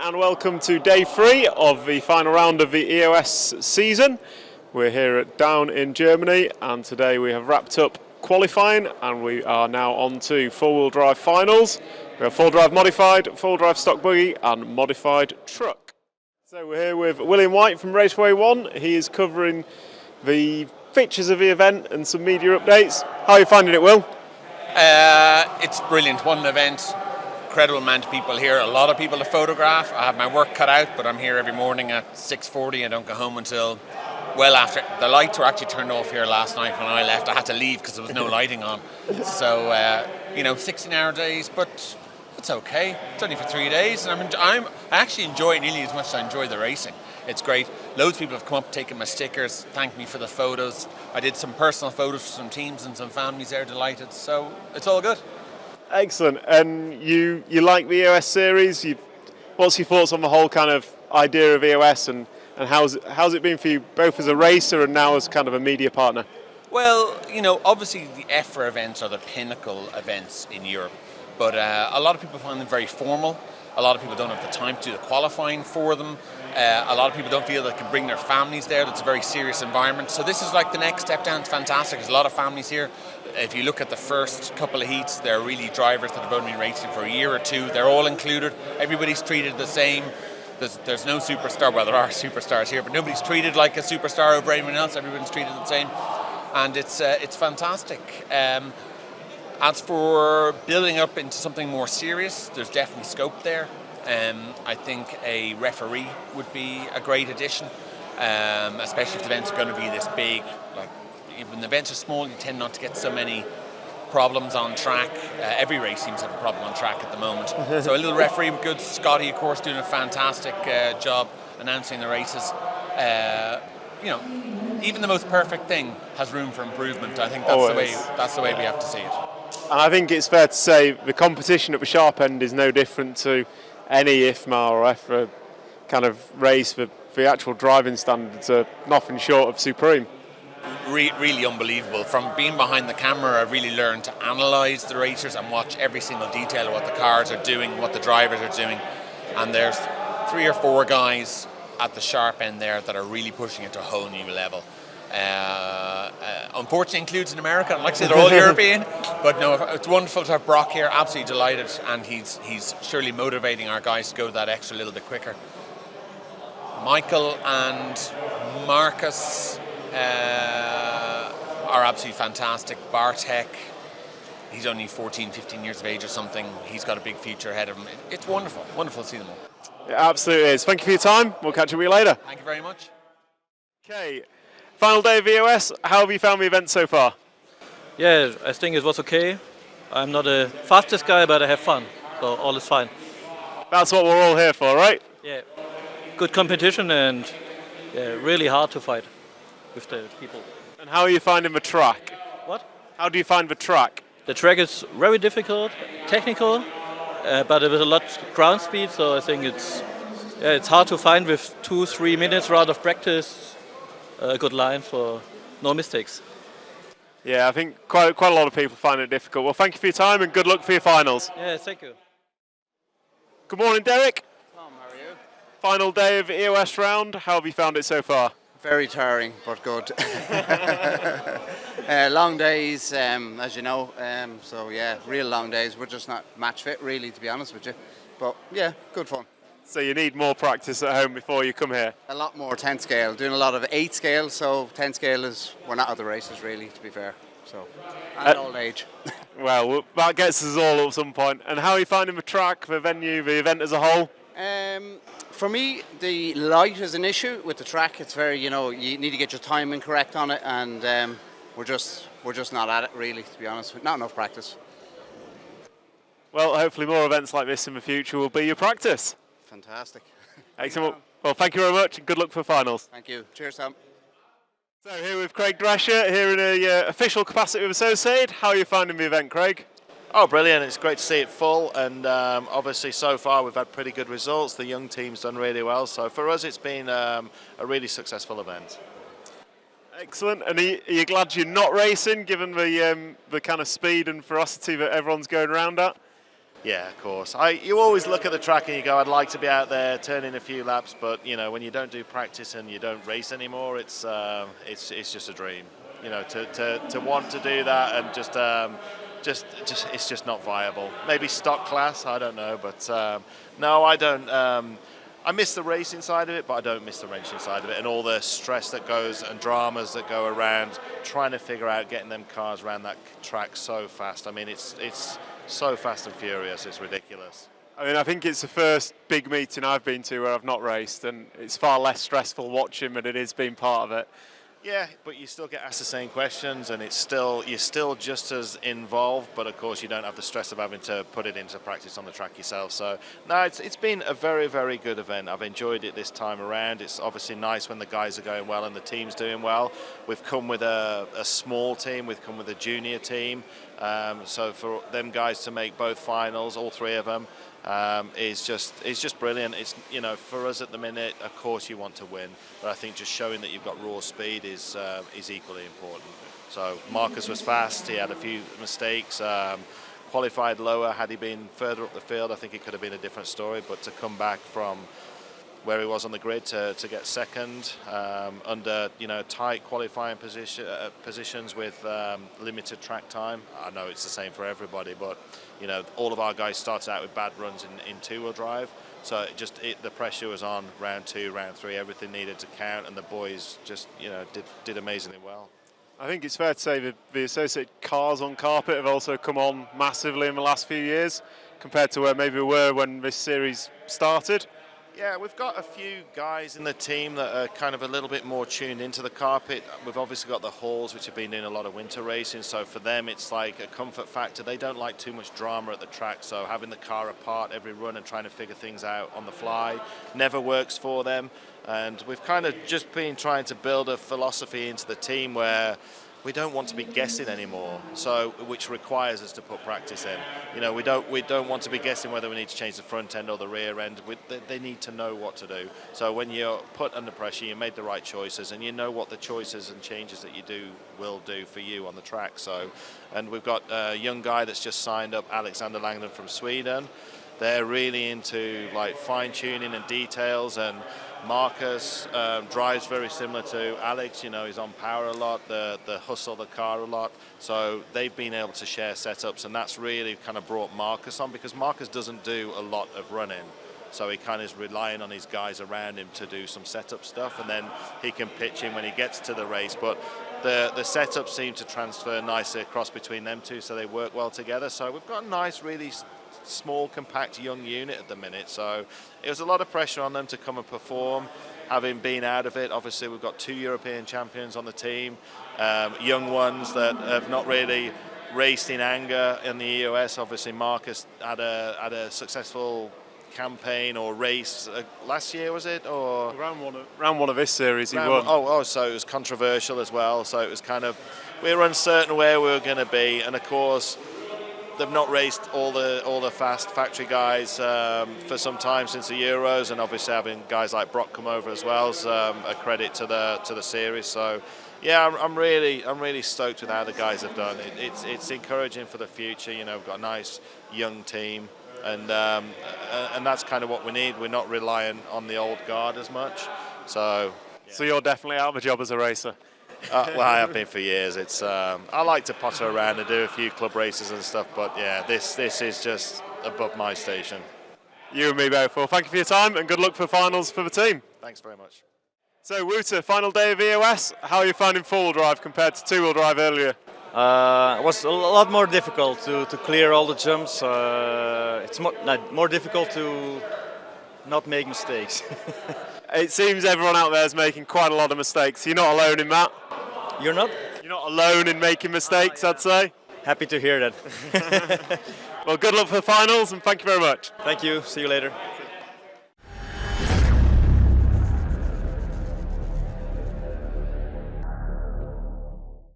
and welcome to day 3 of the final round of the EOS season. We're here at Daun in Germany, and today we have wrapped up qualifying and we are now on to four-wheel drive finals. We have full drive modified, full drive stock buggy and modified truck. So we're here with William White from Raceway 1. He is covering the features of the event and some media updates. How are you finding it, Will? It's brilliant. What an event. Incredible amount of people here. A lot of people to photograph. I have my work cut out, but I'm here every morning at 6:40. I don't go home until well after. The lights were actually turned off here last night when I left. I had to leave because there was no lighting on. So, 16-hour days, but it's okay. It's only for 3 days, and I actually enjoy it nearly as much as I enjoy the racing. It's great. Loads of people have come up, taken my stickers, thanked me for the photos. I did some personal photos for some teams and some families there delighted. So it's all good. Excellent. And you like the EOS series? What's your thoughts on the whole kind of idea of EOS and how's it been for you both as a racer and now as kind of a media partner? Well, obviously the EFRA events are the pinnacle events in Europe, but a lot of people find them very formal. A lot of people don't have the time to do the qualifying for them. A lot of people don't feel they can bring their families there. It's a very serious environment. So this is like the next step down. It's fantastic. There's a lot of families here. If you look at the first couple of heats, they're really drivers that have only been racing for a year or two. They're all included. Everybody's treated the same. There's no superstar. Well, there are superstars here, but nobody's treated like a superstar over anyone else. Everyone's treated the same. And it's fantastic. As for building up into something more serious, there's definitely scope there. I think a referee would be a great addition, especially if the events are going to be this big. Like, when the events are small, you tend not to get so many problems on track. Every race seems to have a problem on track at the moment. So a little referee would be good. Scotty, of course, doing a fantastic job announcing the races. Even the most perfect thing has room for improvement. I think that's the way we have to see it. And I think it's fair to say the competition at the sharp end is no different to any IFMA or EFRA kind of race. The actual driving standards are nothing short of supreme. Really unbelievable. From being behind the camera, I've really learned to analyse the racers and watch every single detail of what the cars are doing, what the drivers are doing. And there's 3 or 4 guys at the sharp end there that are really pushing it to a whole new level. Unfortunately includes in America, and like I said, they're all European, but no, it's wonderful to have Brock here, absolutely delighted, and he's surely motivating our guys to go that extra little bit quicker. Michael and Marcus are absolutely fantastic. Bartek, he's only 14, 15 years of age or something. He's got a big future ahead of him. It's wonderful to see them all. It absolutely is. Thank you for your time. We'll catch up with you later. Thank you very much. Okay. Final day of EOS, how have you found the event so far? Yeah, I think it was okay. I'm not the fastest guy, but I have fun, so all is fine. That's what we're all here for, right? Yeah, good competition and really hard to fight with the people. And how are you finding the track? What? How do you find the track? The track is very difficult, technical, but with a lot of ground speed, so I think it's hard to find with 2-3 minutes round of practice. A good line for no mistakes. Yeah, I think quite a lot of people find it difficult. Well, thank you for your time and good luck for your finals. Yeah, thank you. Good morning, Derek. Tom, how are you? Final day of EOS round. How have you found it so far? Very tiring, but good. Long days, as you know. So yeah, real long days. We're just not match fit, really, to be honest with you. But yeah, good fun. So you need more practice at home before you come here? A lot more 10 scale. Doing a lot of 8 scale, so 10 scale we're not at the races really, to be fair. So, and old age. Well, that gets us all at some point. And how are you finding the track, the venue, the event as a whole? For me, the light is an issue with the track. It's very, you need to get your timing correct on it, and we're just not at it really, to be honest. Not enough practice. Well, hopefully more events like this in the future will be your practice. Fantastic. Excellent. Well, thank you very much and good luck for the finals. Thank you. Cheers, Tom. So here with Craig Drescher, here in a official capacity with Associated. How are you finding the event, Craig? Oh, brilliant. It's great to see it full, and obviously so far we've had pretty good results. The young team's done really well, so for us it's been a really successful event. Excellent. And are you glad you're not racing, given the kind of speed and ferocity that everyone's going around at? Yeah, of course. You always look at the track and you go, I'd like to be out there turning a few laps, but you know, when you don't do practice and you don't race anymore, it's just a dream. You know, to want to do that and just it's just not viable. Maybe stock class, I don't know, but no, I don't. I miss the racing side of it, but I don't miss the racing side of it and all the stress that goes and dramas that go around trying to figure out getting them cars around that track so fast. I mean, it's so fast and furious, it's ridiculous. I mean, I think it's the first big meeting I've been to where I've not raced, and it's far less stressful watching than it is being part of it. Yeah, but you still get asked the same questions, and you're still just as involved. But of course, you don't have the stress of having to put it into practice on the track yourself. So no, it's been a very, very good event. I've enjoyed it this time around. It's obviously nice when the guys are going well and the team's doing well. We've come with a small team. We've come with a junior team. So for them guys to make both finals, all three of them, is just brilliant. It's, you know, for us at the minute, of course you want to win, but I think just showing that you've got raw speed is equally important. So Marcus was fast. He had a few mistakes. Qualified lower. Had he been further up the field, I think it could have been a different story. But to come back from where he was on the grid to get second under, you know, tight qualifying positions with limited track time. I know it's the same for everybody, but you know, all of our guys started out with bad runs in two-wheel drive, so the pressure was on round 2, round 3. Everything needed to count, and the boys just, you know, did amazingly well. I think it's fair to say that the associated cars on carpet have also come on massively in the last few years compared to where maybe we were when this series started. Yeah, we've got a few guys in the team that are kind of a little bit more tuned into the carpet. We've obviously got the Halls, which have been doing a lot of winter racing, so for them it's like a comfort factor. They don't like too much drama at the track, so having the car apart every run and trying to figure things out on the fly never works for them. And we've kind of just been trying to build a philosophy into the team where we don't want to be guessing anymore, so which requires us to put practice in. You know, we don't want to be guessing whether we need to change the front end or the rear end. They need to know what to do. So when you're put under pressure, you made the right choices, and you know what the choices and changes that you do will do for you on the track. So, and we've got a young guy that's just signed up, Alexander Langdon from Sweden. They're really into like fine tuning and details, and Marcus drives very similar to Alex. You know, he's on power a lot, the hustle the car a lot. So they've been able to share setups, and that's really kind of brought Marcus on, because Marcus doesn't do a lot of running. So he kind of is relying on his guys around him to do some setup stuff, and then he can pitch in when he gets to the race. But the setups seem to transfer nicely across between them two, so they work well together. So we've got a nice, really small, compact, young unit at the minute. So it was a lot of pressure on them to come and perform, having been out of it. Obviously, we've got 2 European champions on the team, young ones that have not really raced in anger in the EOS. Obviously, Marcus had a successful campaign or race last year, was it? Or round one of this series he won. So it was controversial as well. So it was kind of, we were uncertain where we were going to be, and of course they've not raced all the fast factory guys for some time since the Euros, and obviously having guys like Brock come over as well is a credit to the series. So yeah, I'm really stoked with how the guys have done. It's encouraging for the future. You know, we've got a nice young team, and that's kind of what we need. We're not relying on the old guard as much. So yeah. So you're definitely out of a job as a racer. Well, I have been for years. It's I like to potter around and do a few club races and stuff, but yeah, this is just above my station. You and me both. Well, thank you for your time, and good luck for finals for the team. Thanks very much. So, Wouter, final day of EOS. How are you finding four-wheel drive compared to two-wheel drive earlier? It was a lot more difficult to clear all the jumps. It's more difficult to not make mistakes. It seems everyone out there is making quite a lot of mistakes. You're not alone in that. You're not? You're not alone in making mistakes, I'd say. Happy to hear that. Well, good luck for the finals, and thank you very much. Thank you. See you later.